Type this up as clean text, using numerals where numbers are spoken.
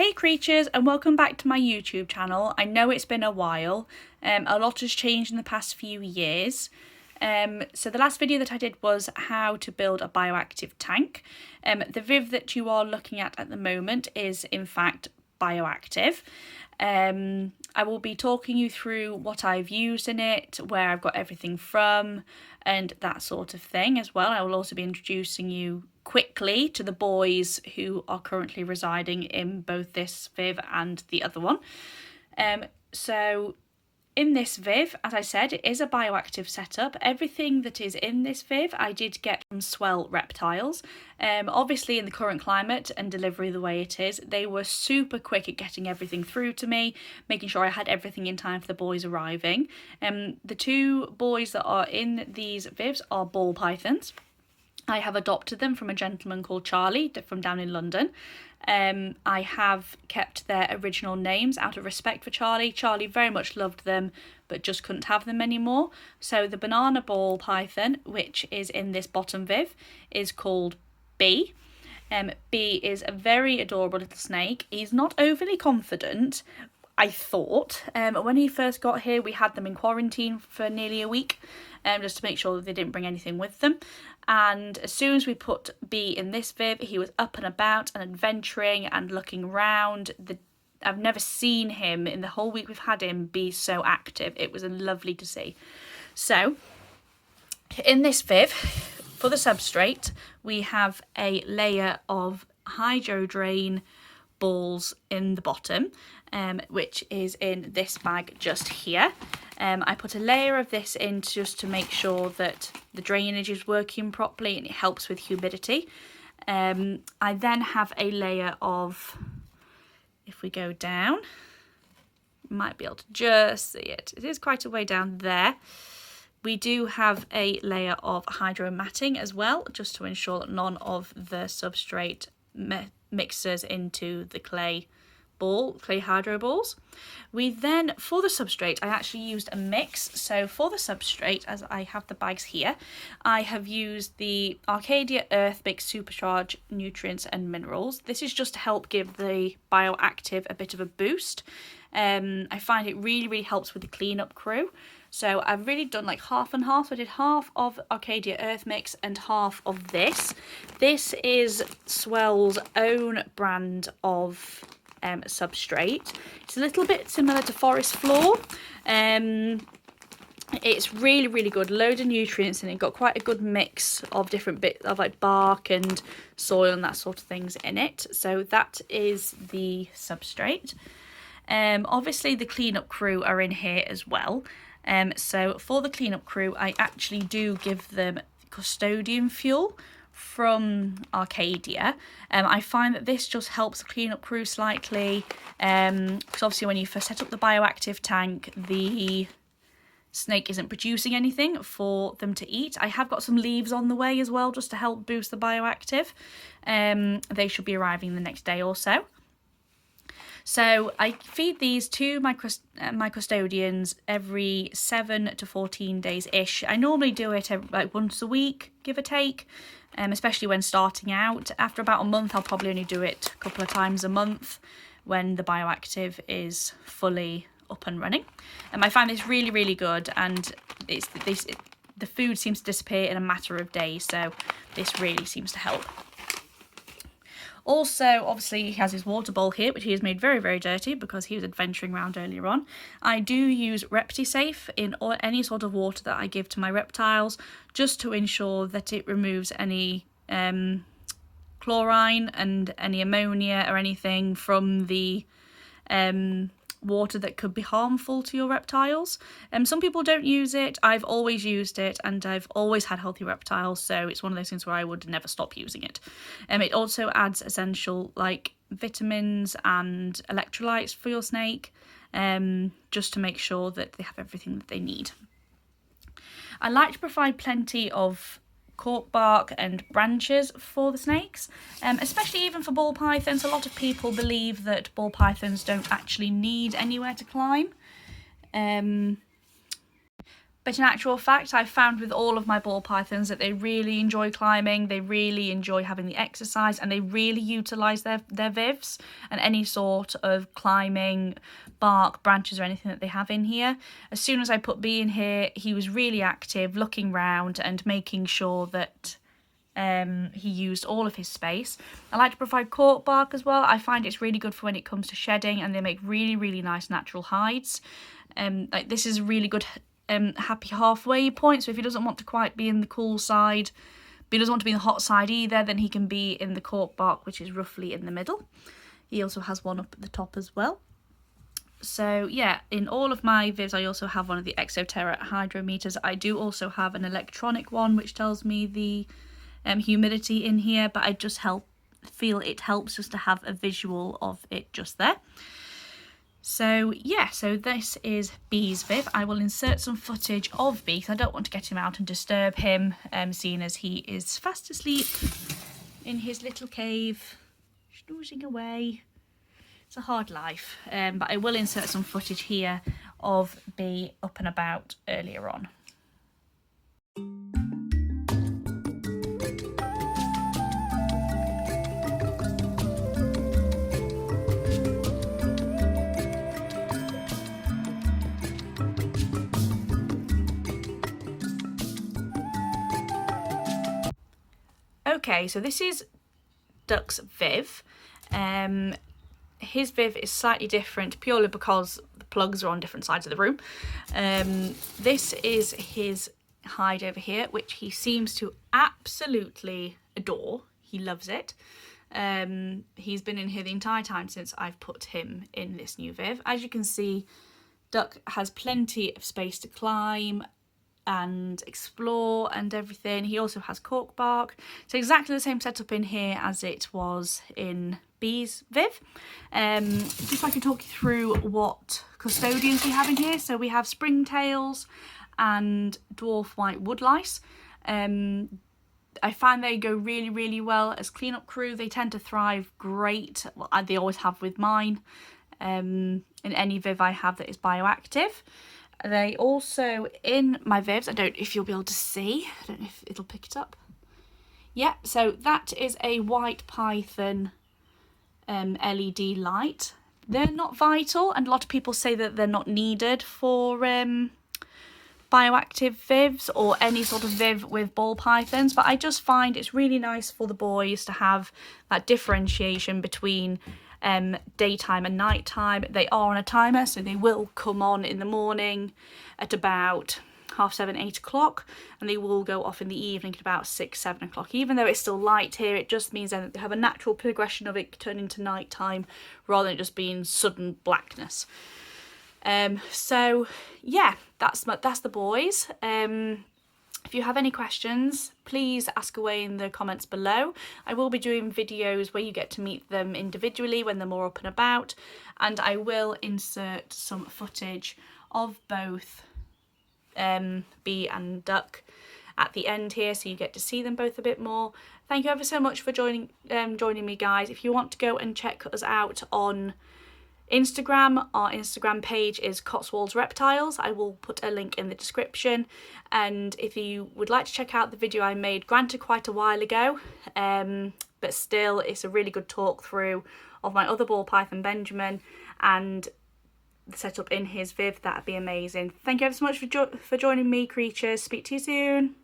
Hey creatures, and welcome back to my YouTube channel. I know it's been a while, a lot has changed in the past few years. So the last video that I did was how to build a bioactive tank. The Viv that you are looking at the moment is in fact bioactive. I will be talking you through what I've used in it, where I've got everything from, and that sort of thing as well. I will also be introducing you quickly to the boys who are currently residing in both this Viv and the other one. So in this Viv, as I said, it is a bioactive setup. Everything that is in this Viv I did get from Cotswolds Reptiles. Obviously in the current climate and delivery the way it is, they were super quick at getting everything through to me, making sure I had everything in time for the boys arriving. The two boys that are in these Vivs are ball pythons. I have adopted them from a gentleman called Charlie from down in London. I have kept their original names out of respect for Charlie. Charlie very much loved them, but just couldn't have them anymore. So the banana ball python, which is in this bottom Viv, is called B. B is a very adorable little snake. He's not overly confident, I thought. When he first got here, we had them in quarantine for nearly a week, just to make sure that they didn't bring anything with them. And as soon as we put B in this Viv, he was up and about and adventuring and looking around. I've never seen him in the whole week we've had him be so active. It was lovely to see. So in this Viv, for the substrate, we have a layer of hydro drain balls in the bottom, which is in this bag just here. I put a layer of this in just to make sure that the drainage is working properly and it helps with humidity. I then have a layer of, if we go down, you might be able to just see it. It is quite a way down there. We do have a layer of hydro matting as well, just to ensure that none of the substrate mixes into the clay hydro balls. We then, for the substrate, I actually used a mix. So for the substrate, as I have the bags here, I have used the Arcadia Earth Mix Supercharge Nutrients and Minerals. This is just to help give the bioactive a bit of a boost. I find it really helps with the cleanup crew. So I've really done like half and half. So I did half of Arcadia Earth Mix and half of this. This is Swell's own brand of substrate. It's a little bit similar to Forest Floor. It's really good, loads of nutrients, and it got quite a good mix of different bits of like bark and soil and that sort of things in it. So that is the substrate. Obviously the cleanup crew are in here as well. So for the cleanup crew, I actually do give them custodian fuel from Arcadia. I find that this just helps the cleanup crew slightly, because obviously when you first set up the bioactive tank, the snake isn't producing anything for them to eat. I have got some leaves on the way as well, just to help boost the bioactive. They should be arriving the next day or so. So I feed these to my custodians every 7 to 14 days ish. I normally do it like once a week, give or take, especially when starting out. After about a month, I'll probably only do it a couple of times a month when the bioactive is fully up and running. I find this really good, and the food seems to disappear in a matter of days, so this really seems to help. Also, obviously, he has his water bowl here, which he has made very dirty because he was adventuring around earlier on. I do use ReptiSafe in any sort of water that I give to my reptiles, just to ensure that it removes any chlorine and any ammonia or anything from the water that could be harmful to your reptiles. Some people don't use it. I've always used it, and I've always had healthy reptiles, so it's one of those things where I would never stop using it. It also adds essential like vitamins and electrolytes for your snake, just to make sure that they have everything that they need. I like to provide plenty of cork bark and branches for the snakes, especially even for ball pythons. A lot of people believe that ball pythons don't actually need anywhere to climb, But in actual fact, I've found with all of my ball pythons that they really enjoy climbing, they really enjoy having the exercise, and they really utilise their vivs and any sort of climbing, bark, branches or anything that they have in here. As soon as I put B in here, he was really active, looking round and making sure that he used all of his space. I like to provide cork bark as well. I find it's really good for when it comes to shedding, and they make really, really nice natural hides. Like this is a really good happy halfway point, so if he doesn't want to quite be in the cool side but he doesn't want to be in the hot side either, then he can be in the cork bark, which is roughly in the middle. He also has one up at the top as well. So yeah, in all of my vivs I also have one of the Exoterra hydrometers. I do also have an electronic one which tells me the humidity in here, but I just feel it helps just to have a visual of it just there. So yeah, so this is B's viv. I will insert some footage of B because I don't want to get him out and disturb him, seeing as he is fast asleep in his little cave, snoozing away. It's a hard life, but I will insert some footage here of B up and about earlier on. Okay, so this is Duck's viv. His viv is slightly different purely because the plugs are on different sides of the room. This is his hide over here, which he seems to absolutely adore. He loves it. He's been in here the entire time since I've put him in this new viv. As you can see, Duck has plenty of space to climb and explore and everything. He also has cork bark. So exactly the same setup in here as it was in B's viv. Just so I can talk you through what custodians we have in here. So we have springtails and dwarf white woodlice. I find they go really, really well as cleanup crew. They tend to thrive great. Well, they always have with mine. In any viv I have that is bioactive. They also, in my vivs, I don't know if you'll be able to see, I don't know if it'll pick it up. Yeah, so that is a white python LED light. They're not vital, and a lot of people say that they're not needed for bioactive vivs or any sort of viv with ball pythons, but I just find it's really nice for the boys to have that differentiation between daytime and nighttime. They are on a timer, so they will come on in the morning at about 7:30, 8 o'clock, and they will go off in the evening at about 6, 7 o'clock. Even though it's still light here, it just means that they have a natural progression of it turning to nighttime rather than just being sudden blackness. So yeah, that's the boys. If you have any questions, please ask away in the comments below. I will be doing videos where you get to meet them individually when they're more up and about, and I will insert some footage of both B and Duck at the end here, so you get to see them both a bit more. Thank you ever so much for joining me, guys. If you want to go and check us out on Instagram, our Instagram page is Cotswolds Reptiles. I will put a link in the description, and if you would like to check out the video I made, granted quite a while ago, but still it's a really good talk through of my other ball python Benjamin and the setup in his viv, that'd be amazing. Thank you ever so much for joining me, creatures. Speak to you soon.